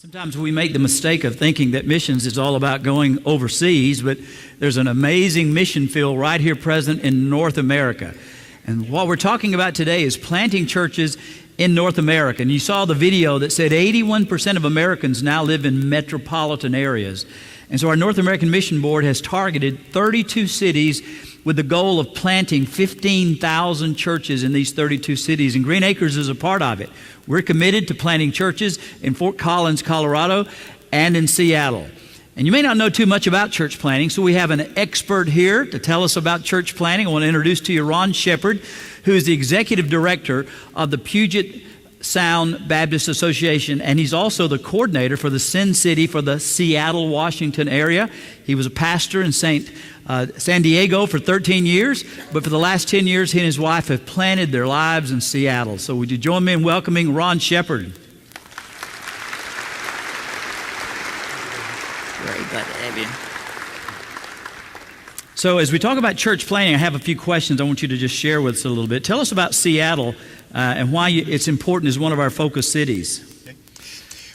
Sometimes we make the mistake of thinking that missions is all about going overseas, but there's an amazing mission field right here present in North America. And what we're talking about today is planting churches in North America. And you saw the video that said 81% of Americans now live in metropolitan areas. And so our North American Mission Board has targeted 32 cities with the goal of planting 15,000 churches in these 32 cities, and Green Acres is a part of it. We're committed to planting churches in Fort Collins, Colorado, and in Seattle. And you may not know too much about church planting, so we have an expert here to tell us about church planting. I want to introduce to you Ron Shepard, who is the executive director of the Puget Sound Baptist Association, and he's also the coordinator for the Sin City for the Seattle, Washington area. He was a pastor in San Diego for 13 years, but for the last 10 years, he and his wife have planted their lives in Seattle. So would you join me in welcoming Ron Shepard? Very glad to have you. So as we talk about church planting, I have a few questions I want you to just share with us a little bit. Tell us about Seattle and why it's important as one of our focus cities.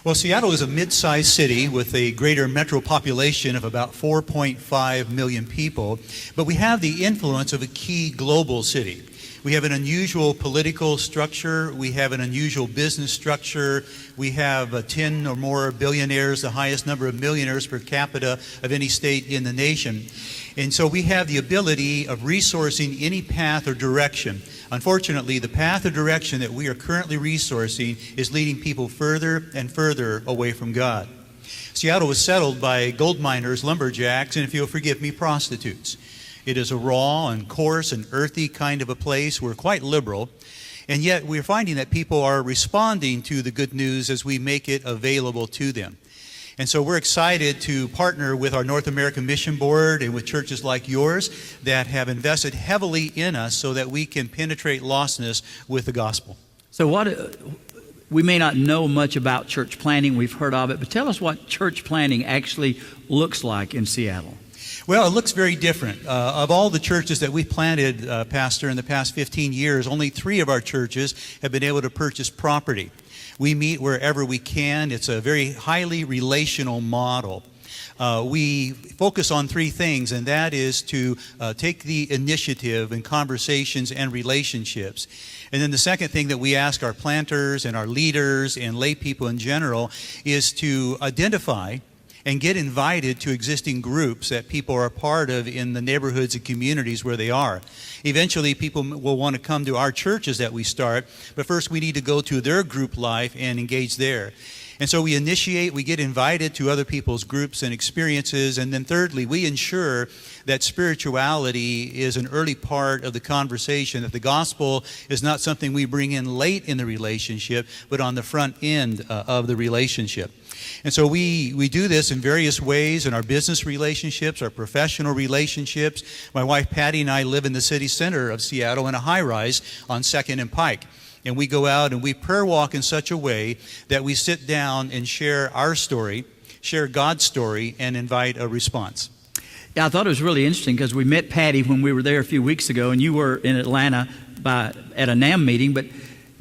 Well, Seattle is a mid-sized city with a greater metro population of about 4.5 million people, but we have the influence of a key global city. We have an unusual political structure. We have an unusual business structure. We have 10 or more billionaires, the highest number of millionaires per capita of any state in the nation. And so we have the ability of resourcing any path or direction. Unfortunately, the path or direction that we are currently resourcing is leading people further and further away from God. Seattle was settled by gold miners, lumberjacks, and if you'll forgive me, prostitutes. It is a raw and coarse and earthy kind of a place. We're quite liberal, and yet we're finding that people are responding to the good news as we make it available to them. And so we're excited to partner with our North American Mission Board and with churches like yours that have invested heavily in us so that we can penetrate lostness with the gospel. So we may not know much about church planting, we've heard of it, but tell us what church planting actually looks like in Seattle. Well, it looks very different. Of all the churches that we've planted, Pastor, in the past 15 years, only 3 of our churches have been able to purchase property. We meet wherever we can. It's a very highly relational model. We focus on 3 things, and that is to take the initiative in conversations and relationships. And then the second thing that we ask our planters and our leaders and lay people in general is to identify and get invited to existing groups that people are a part of in the neighborhoods and communities where they are. Eventually, people will want to come to our churches that we start, but first we need to go to their group life and engage there. And so we initiate, we get invited to other people's groups and experiences, and then thirdly, we ensure that spirituality is an early part of the conversation, that the gospel is not something we bring in late in the relationship, but on the front end of the relationship. And so we do this in various ways in our business relationships, our professional relationships. My wife Patty and I live in the city center of Seattle in a high-rise on 2nd and Pike. And we go out and we prayer walk in such a way that we sit down and share our story, share God's story, and invite a response. Yeah, I thought it was really interesting because we met Patty when we were there a few weeks ago, and you were in Atlanta at a NAM meeting, but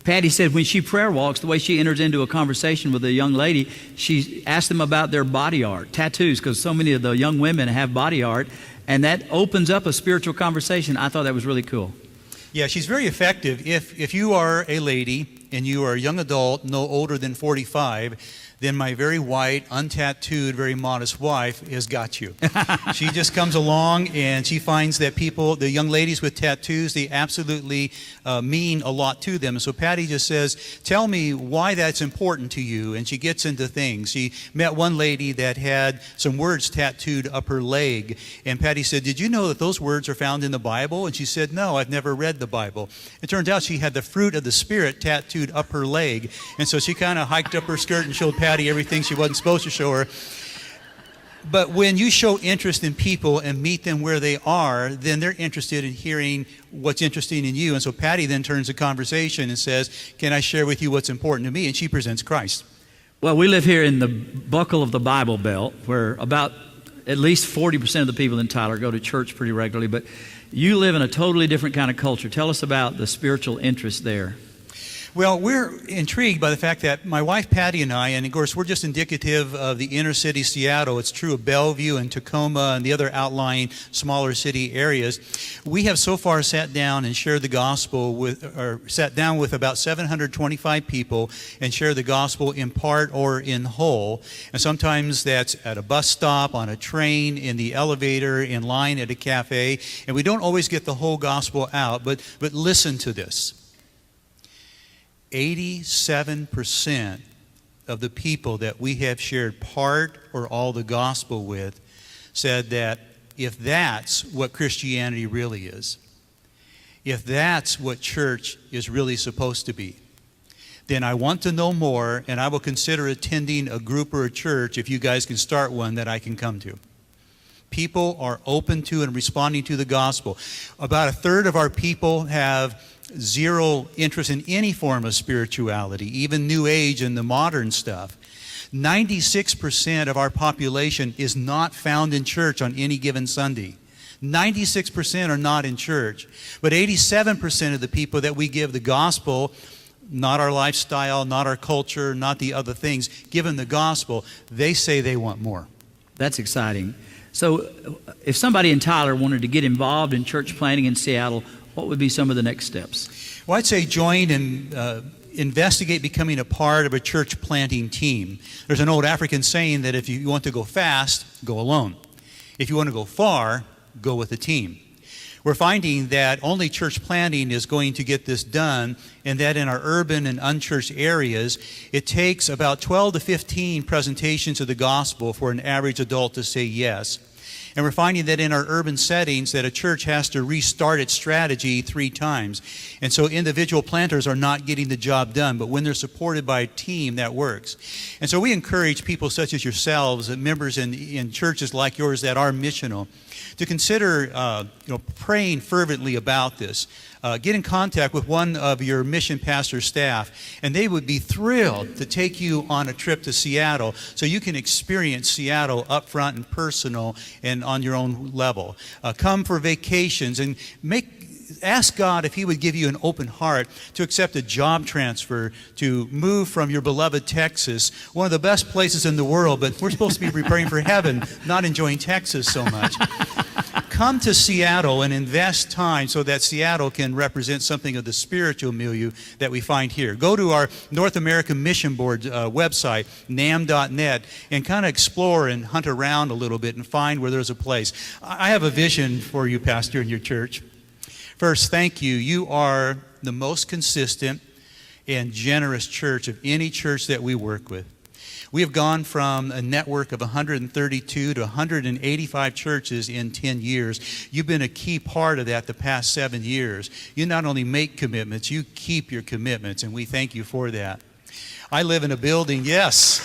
Patty said when she prayer walks, the way she enters into a conversation with a young lady, she asks them about their body art, tattoos, because so many of the young women have body art, and that opens up a spiritual conversation. I thought that was really cool. Yeah, she's very effective. If you are a lady and you are a young adult, no older than 45, then my very white, untattooed, very modest wife has got you. She just comes along and she finds that people, the young ladies with tattoos, they absolutely mean a lot to them. And so Patty just says, tell me why that's important to you. And she gets into things. She met one lady that had some words tattooed up her leg. And Patty said, did you know that those words are found in the Bible? And she said, no, I've never read the Bible. It turned out she had the fruit of the Spirit tattooed up her leg. And so she kind of hiked up her skirt and showed Patty everything she wasn't supposed to show her. But when you show interest in people and meet them where they are, then they're interested in hearing what's interesting in you. And so Patty then turns the conversation and says, can I share with you what's important to me? And she presents Christ. Well, we live here in the buckle of the Bible Belt, where about at least 40% of the people in Tyler go to church pretty regularly. But you live in a totally different kind of culture. Tell us about the spiritual interest there. Well, we're intrigued by the fact that my wife Patty and I, and of course we're just indicative of the inner city Seattle, it's true of Bellevue and Tacoma and the other outlying smaller city areas. We have so far sat down and shared the gospel sat down with about 725 people and shared the gospel in part or in whole. And sometimes that's at a bus stop, on a train, in the elevator, in line at a cafe. And we don't always get the whole gospel out, but listen to this. 87% of the people that we have shared part or all the gospel with said that if that's what Christianity really is, if that's what church is really supposed to be, then I want to know more, and I will consider attending a group or a church if you guys can start one that I can come to. People are open to and responding to the gospel. About a third of our people have zero interest in any form of spirituality, even New Age and the modern stuff. 96% of our population is not found in church on any given Sunday. 96% are not in church. But 87% of the people that we give the gospel, not our lifestyle, not our culture, not the other things, given the gospel, they say they want more. That's exciting. So if somebody in Tyler wanted to get involved in church planting in Seattle, what would be some of the next steps? Well, I'd say join and investigate becoming a part of a church planting team. There's an old African saying that if you want to go fast, go alone. If you want to go far, go with a team. We're finding that only church planting is going to get this done, and that in our urban and unchurched areas, it takes about 12 to 15 presentations of the gospel for an average adult to say yes. And we're finding that in our urban settings that a church has to restart its strategy 3 times. And so individual planters are not getting the job done, but when they're supported by a team, that works. And so we encourage people such as yourselves, members in churches like yours that are missional, to consider praying fervently about this. Get in contact with one of your mission pastor staff, and they would be thrilled to take you on a trip to Seattle so you can experience Seattle up front and personal and on your own level. Come for vacations and ask God if He would give you an open heart to accept a job transfer, to move from your beloved Texas, one of the best places in the world, but we're supposed to be preparing for heaven, not enjoying Texas so much. Come to Seattle and invest time so that Seattle can represent something of the spiritual milieu that we find here. Go to our North American Mission Board website, nam.net, and kind of explore and hunt around a little bit and find where there's a place. I have a vision for you, Pastor, in your church. First, thank you. You are the most consistent and generous church of any church that we work with. We have gone from a network of 132 to 185 churches in 10 years. You've been a key part of that the past 7 years. You not only make commitments, you keep your commitments, and we thank you for that. I live in a building, yes.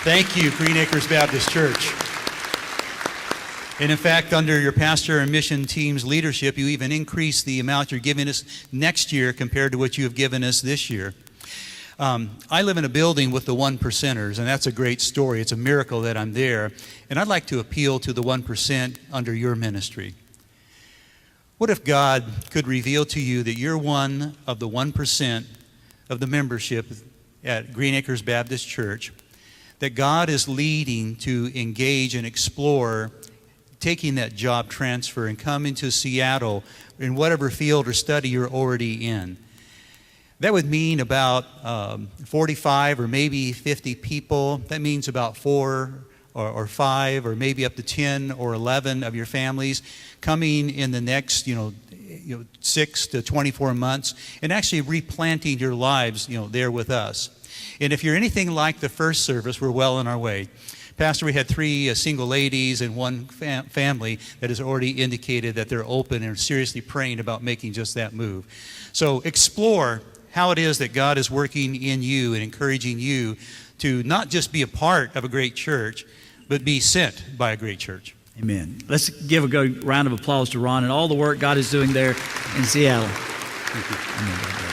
Thank you, Green Acres Baptist Church. And in fact, under your pastor and mission team's leadership, you even increased the amount you're giving us next year compared to what you have given us this year. I live in a building with the 1%ers, and that's a great story. It's a miracle that I'm there. And I'd like to appeal to the 1% under your ministry. What if God could reveal to you that you're one of the 1% of the membership at Green Acres Baptist Church, that God is leading to engage and explore taking that job transfer and coming to Seattle in whatever field or study you're already in? That would mean about 45 or maybe 50 people. That means about 4 or 5 or maybe up to 10 or 11 of your families coming in the next 6 to 24 months and actually replanting your lives there with us. And if you're anything like the first service, we're well on our way. Pastor, we had 3 single ladies and 1 family that has already indicated that they're open and seriously praying about making just that move. So explore how it is that God is working in you and encouraging you to not just be a part of a great church, but be sent by a great church. Amen. Let's give a good round of applause to Ron and all the work God is doing there in Seattle. Thank you. Amen.